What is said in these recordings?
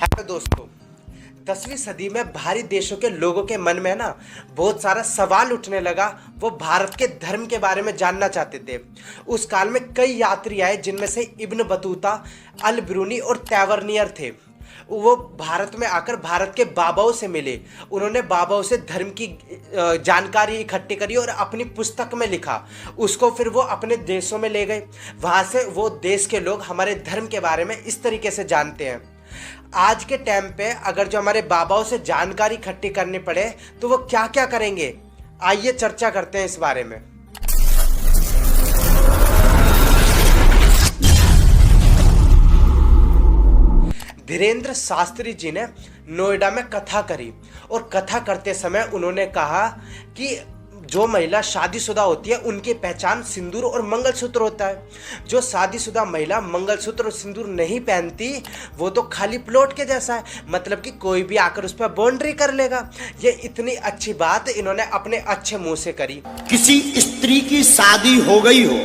Hello दोस्तों। 10वीं सदी में भारी देशों के लोगों के मन में ना बहुत सारा सवाल उठने लगा। वो भारत के धर्म के बारे में जानना चाहते थे। उस काल में कई यात्री आए जिनमें से इब्न बतूता, अल ब्रूनी और तैवर्नियर थे। वो भारत में आकर भारत के बाबाओं से मिले। उन्होंने बाबाओं से धर्म की जानकारी इकट्ठी करी और अपनी पुस्तक में लिखा। उसको फिर वो अपने देशों में ले गए। वहाँ से वो देश के लोग हमारे धर्म के बारे में इस तरीके से जानते हैं। आज के टाइम पे अगर जो हमारे बाबाओं से जानकारी इकट्ठी करनी पड़े तो वो क्या क्या करेंगे, आइए चर्चा करते हैं इस बारे में। धीरेन्द्र शास्त्री जी ने नोएडा में कथा करी और कथा करते समय उन्होंने कहा कि जो महिला शादीशुदा होती है उनकी पहचान सिंदूर और मंगलसूत्र होता है। जो शादीशुदा महिला मंगलसूत्र और सिंदूर नहीं पहनती वो तो खाली प्लॉट के जैसा है, मतलब कि कोई भी आकर उस पर बाउंड्री कर लेगा। ये इतनी अच्छी बात इन्होंने अपने अच्छे मुंह से करी। किसी स्त्री की शादी हो गई हो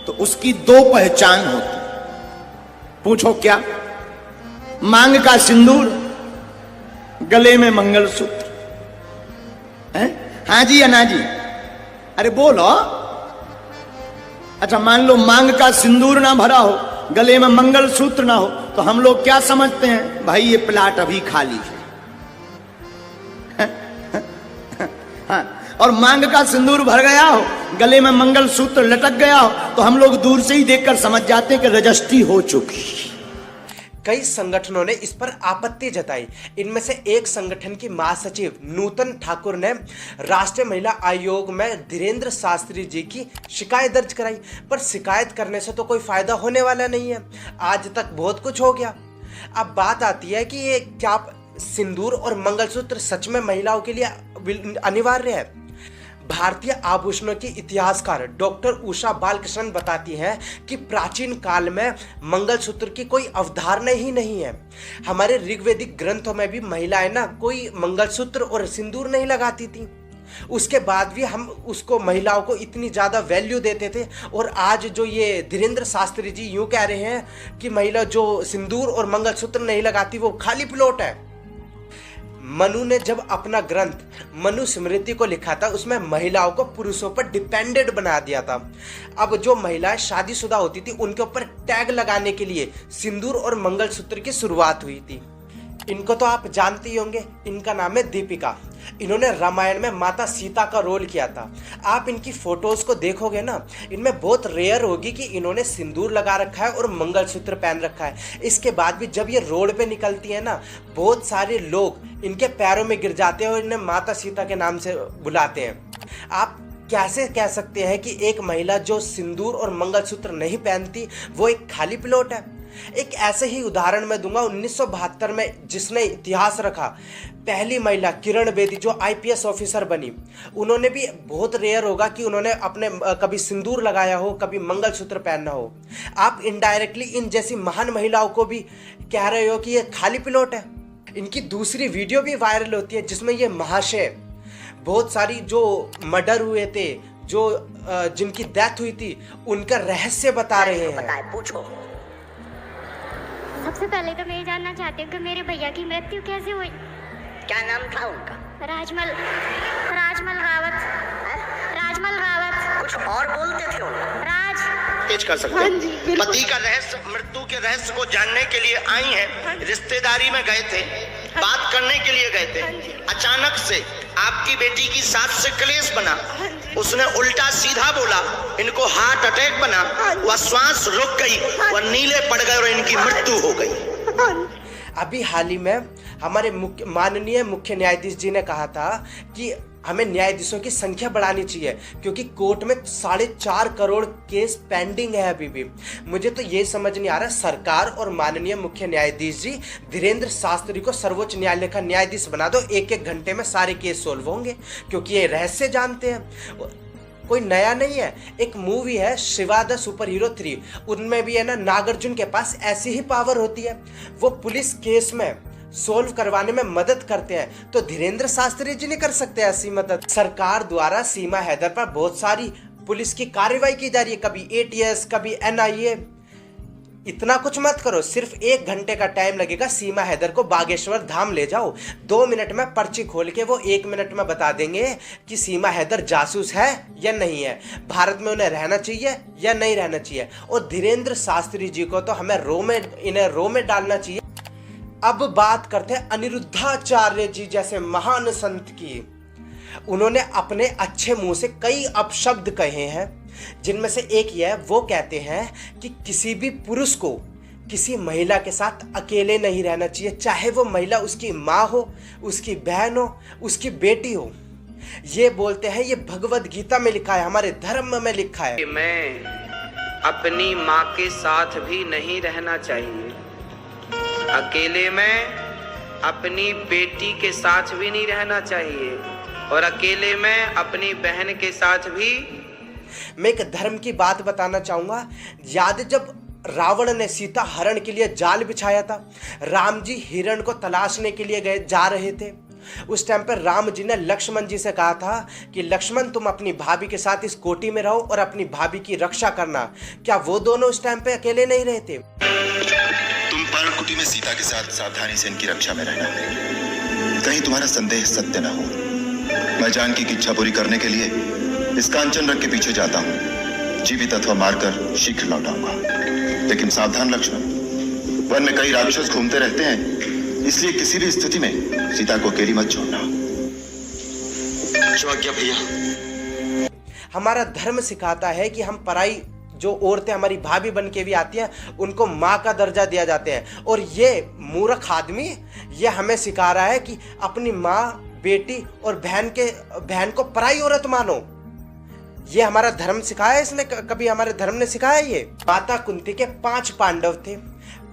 तो उसकी दो पहचान होती। पूछो क्या? मांग का सिंदूर, गले में मंगलसूत्र। हैं? हाँ जी या ना जी? अरे बोलो। अच्छा, मान लो मांग का सिंदूर ना भरा हो, गले में मंगलसूत्र ना हो, तो हम लोग क्या समझते हैं? भाई ये प्लाट अभी खाली है। हाँ, और मांग का सिंदूर भर गया हो, गले में मंगलसूत्र लटक गया हो, तो हम लोग दूर से ही देखकर समझ जाते हैं कि रजिस्ट्री हो चुकी। कई संगठनों ने इस पर आपत्ति जताई। इनमें से एक संगठन की महासचिव नूतन ठाकुर ने राष्ट्रीय महिला आयोग में धीरेन्द्र शास्त्री जी की शिकायत दर्ज कराई, पर शिकायत करने से तो कोई फायदा होने वाला नहीं है। आज तक बहुत कुछ हो गया। अब बात आती है कि ये क्या सिंदूर और मंगलसूत्र सच में महिलाओं के लिए अनिवार्य है? भारतीय आभूषणों की इतिहासकार डॉक्टर उषा बालकृष्णन बताती हैं कि प्राचीन काल में मंगलसूत्र की कोई अवधारणा ही नहीं है। हमारे ऋग्वेदिक ग्रंथों में भी महिलाएं ना कोई मंगलसूत्र और सिंदूर नहीं लगाती थी। उसके बाद भी हम उसको महिलाओं को इतनी ज़्यादा वैल्यू देते थे। और आज जो ये धीरेन्द्र शास्त्री जी यूँ कह रहे हैं कि महिला जो सिंदूर और मंगलसूत्र नहीं लगाती वो खाली प्लॉट है। मनु ने जब अपना ग्रंथ मनु स्मृति को लिखा था उसमें महिलाओं को पुरुषों पर डिपेंडेंट बना दिया था। अब जो महिलाएं शादीशुदा होती थी उनके ऊपर टैग लगाने के लिए सिंदूर और मंगलसूत्र की शुरुआत हुई थी। इनको तो आप जानते ही होंगे, इनका नाम है दीपिका। इन्होंने रामायण में माता सीता का रोल किया था। आप इनकी फोटोज को देखोगे ना, इनमें बहुत रेयर होगी कि इन्होंने सिंदूर लगा रखा है और मंगलसूत्र पहन रखा है। इसके बाद भी जब ये रोड पे निकलती है ना, बहुत सारे लोग इनके पैरों में गिर जाते हैं और इन्हें माता सीता के नाम से बुलाते हैं। आप कैसे कह सकते हैं कि एक महिला जो सिंदूर और मंगलसूत्र नहीं पहनती वो एक खाली प्लॉट है? एक ऐसे ही उदाहरण मैं दूंगा। 1972 में जिसने इतिहास रखा, पहली महिला किरण बेदी जो आईपीएस ऑफिसर बनी, उन्होंने भी बहुत रेयर होगा कि उन्होंने अपने कभी सिंदूर लगाया हो, कभी मंगलसूत्र पहनना हो। आप इनडायरेक्टली इन जैसी महान महिलाओं को भी कह रहे हो कि ये खाली प्लॉट है। इनकी दूसरी वीडियो भी वायरल होती है जिसमें ये महाशय बहुत सारी जो मर्डर हुए थे, जो जिनकी डेथ हुई थी, उनका रहस्य बता रहे हैं। पूछो। सबसे पहले तो मैं ये जानना चाहती हूँ कि मेरे भैया की मृत्यु कैसे हुई? क्या नाम था उनका? राजमल रावत। राजमल रावत। कुछ और बोलते थे उन्हें? राज तेज कर सकते हैं। पति का रहस्य, मृत्यु के रहस्य को जानने के लिए आई हैं। रिश्तेदारी में गए थे, बात करने के लिए गए थे। अचानक से आपकी बेटी की सास से क्लेश बना। उसने उल्टा सीधा बोला, इनको हार्ट अटैक बना, वह श्वास रुक गई, वह नीले पड़ गए और इनकी मृत्यु हो गई। अभी हाल ही में हमारे माननीय मुख्य न्यायाधीश जी ने कहा था कि हमें न्यायाधीशों की संख्या बढ़ानी चाहिए क्योंकि कोर्ट में 4.5 करोड़ केस पेंडिंग है अभी भी। मुझे तो ये समझ नहीं आ रहा, सरकार और माननीय मुख्य न्यायाधीश जी धीरेन्द्र शास्त्री को सर्वोच्च न्यायालय का न्यायाधीश बना दो, 1-1 घंटे में सारे केस सोल्व होंगे क्योंकि ये रहस्य जानते हैं। कोई नया नहीं है। एक मूवी है शिवा द सुपर हीरो 3, उनमें भी है ना नागार्जुन के पास ऐसी ही पावर होती है। वो पुलिस केस में सोल्व करवाने में मदद करते हैं, तो धीरेन्द्र शास्त्री जी नहीं कर सकते ऐसी मदद? सरकार द्वारा सीमा हैदर पर बहुत सारी पुलिस की कार्रवाई की जा रही है, कभी एटीएस, कभी एनआईए। इतना कुछ मत करो, सिर्फ 1 घंटे का टाइम लगेगा। सीमा हैदर को बागेश्वर धाम ले जाओ, 2 मिनट में पर्ची खोल के वो 1 मिनट में बता देंगे कि सीमा हैदर जासूस है या नहीं है, भारत में उन्हें रहना चाहिए या नहीं रहना चाहिए। और धीरेंद्र शास्त्री जी को तो हमें इन्हें रो में डालना चाहिए। अब बात करते हैं अनिरुद्धाचार्य जी जैसे महान संत की। उन्होंने अपने अच्छे मुंह से कई अपशब्द कहे हैं, जिनमें से एक यह, वो कहते हैं कि किसी भी पुरुष को किसी महिला के साथ अकेले नहीं रहना चाहिए, चाहे वो महिला उसकी माँ हो, उसकी बहन हो, उसकी बेटी हो। ये बोलते हैं, ये भगवद गीता में लिखा है, हमारे धर्म में लिखा है। मैं अपनी माँ के साथ भी नहीं रहना चाहिए, अकेले में अपनी बेटी के साथ भी नहीं रहना चाहिए, और अकेले में अपनी बहन के साथ भी। मैं एक धर्म की बात बताना चाहूंगा। याद जब रावण ने सीता हरण के लिए जाल बिछाया था, राम जी हिरण को तलाशने के लिए जा रहे थे। उस टाइम पर राम जी ने लक्ष्मण जी से कहा था कि लक्ष्मण तुम अपनी भाभी के साथ इस कोठी में रहो और अपनी भाभी की रक्षा करना। क्या वो दोनों उस टाइम पे अकेले नहीं रहे थे? तुम पर्णकुटी में सीता के साथ सावधानी से इनकी रक्षा में रहना, कहीं तुम्हारा संदेह सत्य न हो। मैं जानकी की इच्छा पूरी करने के लिए इस कांचन रंग के पीछे जाता हूँ, जीवित अथवा मारकर शीघ्र लौट आऊंगा। लेकिन सावधान लक्ष्मण, वन में कई राक्षस घूमते रहते हैं, इसलिए किसी भी स्थिति में सीता को अकेली मत छोड़ना। आज्ञा भैया। हमारा धर्म सिखाता है कि हम पराई जो औरतें हमारी भाभी बन के भी आती हैं, उनको माँ का दर्जा दिया जाते हैं। और ये मूर्ख आदमी ये हमें सिखा रहा है कि अपनी माँ, बेटी और बहन को पराई औरत मानो। ये हमारा धर्म सिखाया है इसने? कभी हमारे धर्म ने सिखाया ये? माता कुंती के 5 पांडव थे,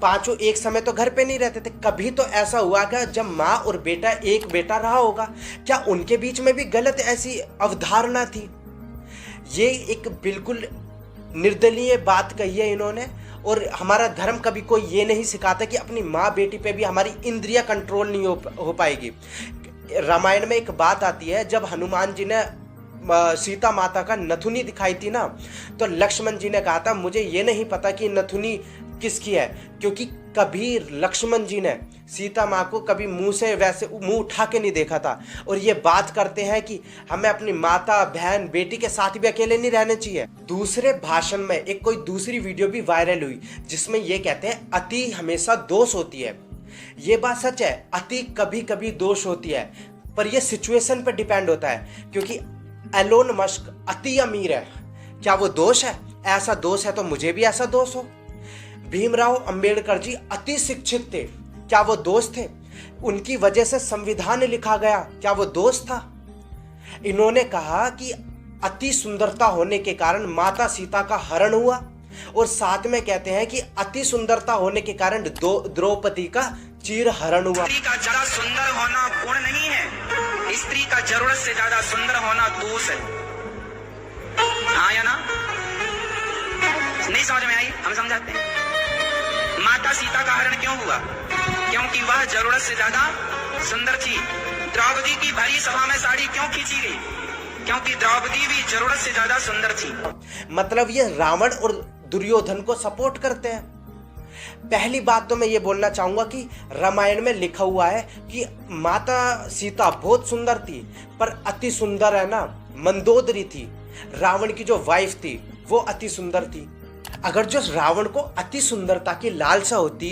पांचों एक समय तो घर पे नहीं रहते थे। कभी तो ऐसा हुआ क्या जब माँ और बेटा, एक बेटा रहा होगा, क्या उनके बीच में भी गलत ऐसी अवधारणा थी? ये एक बिल्कुल निर्दलीय बात कही है इन्होंने। और हमारा धर्म कभी कोई ये नहीं सिखाता कि अपनी माँ बेटी पे भी हमारी इंद्रियां कंट्रोल नहीं हो पाएगी। रामायण में एक बात आती है, जब हनुमान जी ने सीता माता का नथुनी दिखाई थी ना, तो लक्ष्मण जी ने कहा था मुझे ये नहीं पता कि नथुनी किसकी है, क्योंकि कभी लक्ष्मण जी ने सीता माँ को कभी मुंह से वैसे मुंह उठा के नहीं देखा था। और ये बात करते हैं कि हमें अपनी माता, बहन, बेटी के साथ भी अकेले नहीं रहना चाहिए। दूसरे भाषण में एक कोई दूसरी वीडियो भी वायरल हुई, जिसमें ये कहते हैं अति हमेशा दोष होती है। ये बात सच है, अति कभी कभी दोष होती है, पर यह सिचुएशन पर डिपेंड होता है। क्योंकि एलोन मस्क अति अमीर है, क्या वो दोष है? ऐसा दोष है तो मुझे भी ऐसा दोष हो। भीमराव अंबेडकर जी अति शिक्षित थे, क्या वो दोष थे? उनकी वजह से संविधान लिखा गया, क्या वो दोष था? इन्होंने कहा कि अति सुंदरता होने के कारण माता सीता का हरण हुआ, और साथ में कहते हैं कि अति सुंदरता होने के कारण द्रौपदी का चीर हरण हुआ। स्त्री का ज्यादा सुंदर होना गुण नहीं है, स्त्री का जरूरत से ज्यादा सुंदर होना दोष है। हाँ या ना? नहीं समझ में आई? हम समझाते हैं। माता सीता का हरण क्यों हुआ? क्योंकि वह जरूरत से ज्यादा सुंदर थी। द्रौपदी की भरी सभा में साड़ी क्यों खींची गई? क्योंकि द्रौपदी भी जरूरत से ज्यादा सुंदर थी। मतलब ये रावण और दुर्योधन को सपोर्ट करते हैं। पहली बात तो मैं ये बोलना चाहूंगा कि रामायण में लिखा हुआ है कि माता सीता बहुत सुंदर थी, पर अति सुंदर है ना मंदोदरी थी। रावण की जो वाइफ थी वो अति सुंदर थी। अगर जो रावण को अति सुंदरता की लालसा होती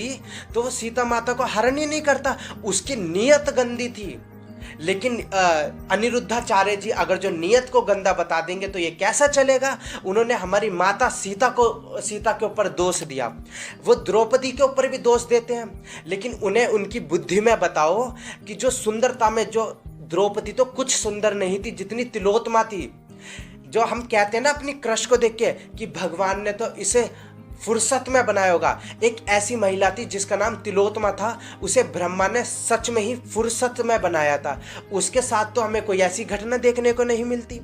तो वो सीता माता को हरण ही नहीं करता, उसकी नीयत गंदी थी। लेकिन अनिरुद्धाचार्य जी अगर जो नीयत को गंदा बता देंगे तो ये कैसा चलेगा? उन्होंने हमारी माता सीता के ऊपर दोष दिया, वो द्रौपदी के ऊपर भी दोष देते हैं। लेकिन उन्हें उनकी बुद्धि में बताओ कि जो सुंदरता में, जो द्रौपदी तो कुछ सुंदर नहीं थी जितनी तिलोत्तमा थी। जो हम कहते हैं ना अपनी क्रश को देख के कि भगवान ने तो इसे फुर्सत में बनाया होगा। एक ऐसी महिला थी जिसका नाम तिलोत्तमा था, उसे ब्रह्मा ने सच में ही फुर्सत में बनाया था। उसके साथ तो हमें कोई ऐसी घटना देखने को नहीं मिलती।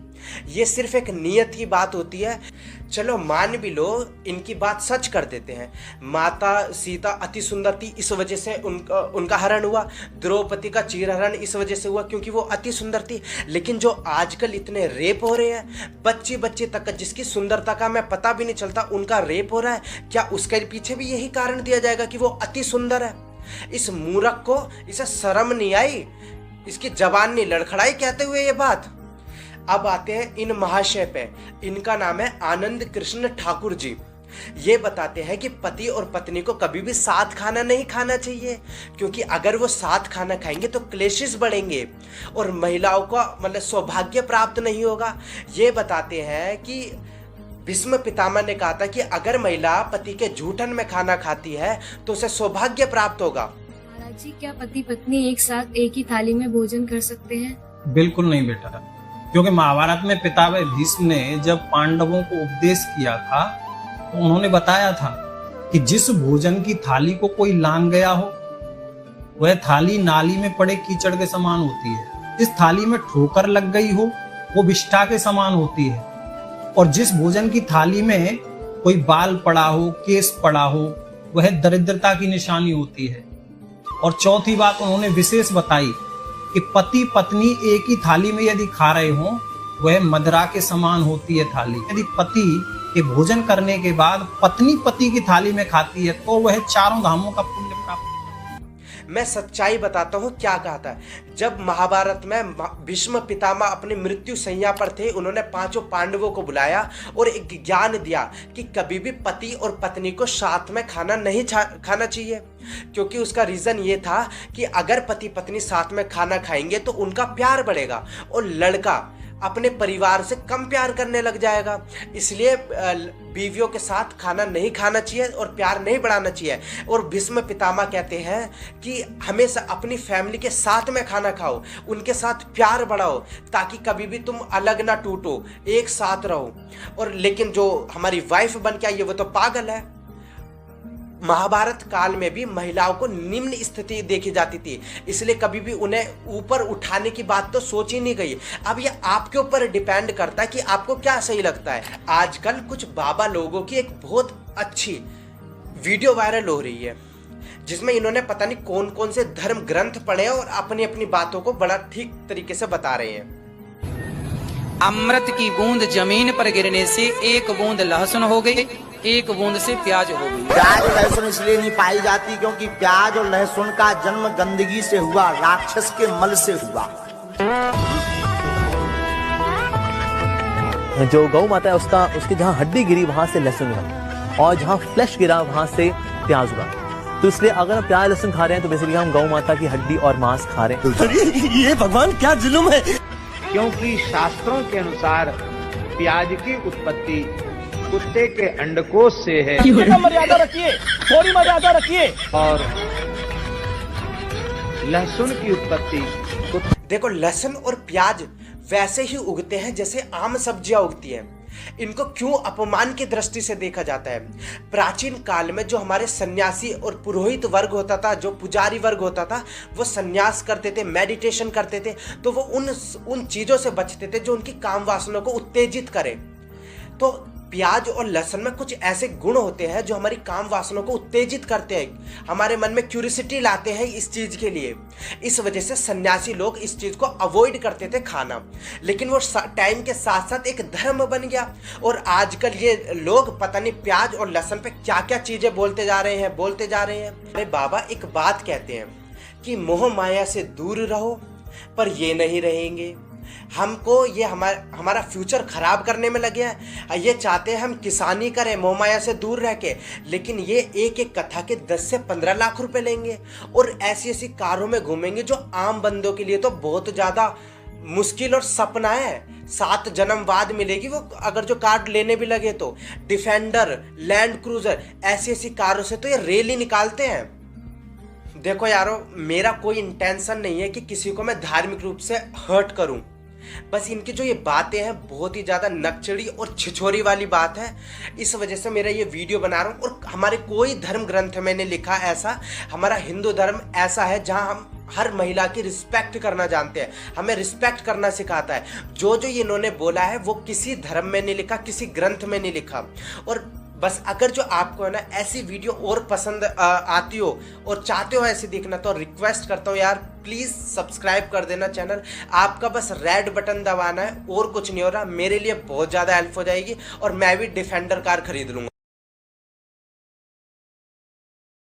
ये सिर्फ एक नियत की बात होती है। चलो मान भी लो इनकी बात सच कर देते हैं, माता सीता अति सुंदर थी इस वजह से उनका हरण हुआ, द्रौपदी का चीरहरण इस वजह से हुआ क्योंकि वो अति सुंदर थी। लेकिन जो आजकल इतने रेप हो रहे हैं, बच्चे बच्चे तक जिसकी सुंदरता का मैं पता भी नहीं चलता उनका रेप हो रहा है, क्या उसके पीछे भी यही कारण दिया जाएगा कि वो अति सुंदर है? इस मूर्ख को इसे शर्म नहीं आई, इसकी जबान नहीं लड़खड़ाई कहते हुए ये बात। अब आते हैं इन महाशय पे। इनका नाम है आनंद कृष्ण ठाकुर जी। ये बताते हैं कि पति और पत्नी को कभी भी साथ खाना नहीं खाना चाहिए, क्योंकि अगर वो साथ खाना खाएंगे तो क्लेशेस बढ़ेंगे और महिलाओं को मतलब सौभाग्य प्राप्त नहीं होगा। ये बताते हैं कि भीष्म पितामह ने कहा था कि अगर महिला पति के जूठन में खाना खाती है तो उसे सौभाग्य प्राप्त होगा। महाराज जी, क्या पति पत्नी एक साथ एक ही थाली में भोजन कर सकते हैं? बिल्कुल नहीं बेटा, क्योंकि महाभारत में पितामह भीष्म ने जब पांडवों को उपदेश किया था तो उन्होंने बताया था कि जिस भोजन की थाली को कोई लांग गया हो वह थाली नाली में पड़े कीचड़ के समान होती है। जिस थाली में ठोकर लग गई हो वो विष्ठा के समान होती है, और जिस भोजन की थाली में कोई बाल पड़ा हो, केस पड़ा हो, वह दरिद्रता की निशानी होती है। और चौथी बात उन्होंने विशेष बताई कि पति पत्नी एक ही थाली में यदि खा रहे हो वह मदिरा के समान होती है थाली। यदि पति के भोजन करने के बाद पत्नी पति की थाली में खाती है तो वह चारों धामों का पुण्य प्राप्त। मैं सच्चाई बताता हूँ क्या कहा था। जब महाभारत में भीष्म पितामह अपनी मृत्यु शैया पर थे, उन्होंने पांचों पांडवों को बुलाया और एक ज्ञान दिया कि कभी भी पति और पत्नी को साथ में खाना नहीं खाना चाहिए, क्योंकि उसका रीजन ये था कि अगर पति पत्नी साथ में खाना खाएंगे तो उनका प्यार बढ़ेगा और लड़का अपने परिवार से कम प्यार करने लग जाएगा। इसलिए बीवियों के साथ खाना नहीं खाना चाहिए और प्यार नहीं बढ़ाना चाहिए। और भीष्म पितामह कहते हैं कि हमेशा अपनी फैमिली के साथ में खाना खाओ, उनके साथ प्यार बढ़ाओ, ताकि कभी भी तुम अलग ना टूटो, एक साथ रहो। और लेकिन जो हमारी वाइफ बन के आई है वो तो पागल है। महाभारत काल में भी महिलाओं को निम्न स्थिति देखी जाती थी, इसलिए कभी भी उन्हें ऊपर उठाने की बात तो सोची नहीं गई। अब ये आपके ऊपर डिपेंड करता है कि आपको क्या सही लगता है। आजकल कुछ बाबा लोगों की एक बहुत अच्छी वीडियो वायरल हो रही है, जिसमें इन्होंने पता नहीं कौन कौन से धर्म ग्रंथ पढ़े और अपनी अपनी बातों को बड़ा ठीक तरीके से बता रहे हैं। अमृत की बूंद जमीन पर गिरने से एक बूंद लहसुन हो गई, एक बूंद से प्याज हो गई। प्याज और लहसुन इसलिए नहीं पाई जाती क्योंकि प्याज और लहसुन का जन्म गंदगी से हुआ, राक्षस के मल से हुआ। जो गौ माता है उसकी जहाँ हड्डी गिरी वहां से लहसुन हुआ, और जहाँ फ्लैश गिरा वहां से प्याज हुआ। तो इसलिए अगर हम प्याज लहसुन खा रहे हैं तो बेसिकली हम गौ माता की हड्डी और मांस खा रहे हैं। ये भगवान क्या जुल्म है। क्योंकि शास्त्रों के अनुसार प्याज की उत्पत्ति कुत्ते के अंडकोश से है। मर्यादा रखिए, थोड़ी मर्यादा रखिए। और लहसुन की उत्पत्ति देखो, लहसुन और प्याज वैसे ही उगते हैं जैसे आम सब्जियां उगती हैं। इनको क्यों अपमान की दृष्टि से देखा जाता है? प्राचीन काल में जो हमारे सन्यासी और पुरोहित वर्ग होता था, जो पुजारी वर्ग होता था, वो सन्यास करते थे, मेडिटेशन करते थे, तो वो उन चीजों से बचते थे जो उनकी काम वासना को उत्तेजित करे। तो प्याज और लहसुन में कुछ ऐसे गुण होते हैं जो हमारी काम वासना को उत्तेजित करते हैं, हमारे मन में क्यूरियोसिटी लाते हैं इस चीज के लिए। इस वजह से सन्यासी लोग इस चीज को अवॉइड करते थे खाना, लेकिन वो टाइम के साथ साथ एक धर्म बन गया। और आजकल ये लोग पता नहीं प्याज और लहसुन पे क्या क्या चीजें बोलते जा रहे हैं। अरे बाबा एक बात कहते हैं कि मोह माया से दूर रहो, पर ये नहीं रहेंगे। हमको ये हमारा फ्यूचर खराब करने में लगे हैं। ये चाहते हैं हम किसानी करें मोह माया से दूर रह के, लेकिन ये एक एक कथा के 10 से 15 लाख रुपए लेंगे और ऐसी ऐसी कारों में घूमेंगे जो आम बंदों के लिए तो बहुत ज़्यादा मुश्किल और सपना है। 7 जन्म बाद मिलेगी वो, अगर जो कार लेने भी लगे तो। डिफेंडर, लैंड क्रूजर, ऐसी ऐसी कारों से तो ये रेल ही निकालते हैं। देखो यारो, मेरा कोई इंटेंशन नहीं है कि किसी को मैं धार्मिक रूप से हर्ट करूं, बस इनकी जो ये बातें हैं बहुत ही ज़्यादा नकचड़ी और छिछोरी वाली बात है। इस वजह से मेरा ये वीडियो बना रहा हूँ। और हमारे कोई धर्म ग्रंथ में नहीं लिखा ऐसा, हमारा हिंदू धर्म ऐसा है जहाँ हम हर महिला की रिस्पेक्ट करना जानते हैं, हमें रिस्पेक्ट करना सिखाता है। जो जो इन्होंने बोला है वो किसी धर्म में नहीं लिखा, किसी ग्रंथ में नहीं लिखा। और बस अगर जो आपको है ना ऐसी वीडियो और पसंद आती हो और चाहते हो ऐसे देखना, तो रिक्वेस्ट करता हूँ यार प्लीज़ सब्सक्राइब कर देना चैनल। आपका बस रेड बटन दबाना है और कुछ नहीं हो रहा, मेरे लिए बहुत ज़्यादा हेल्प हो जाएगी और मैं भी डिफेंडर कार खरीद लूँगा।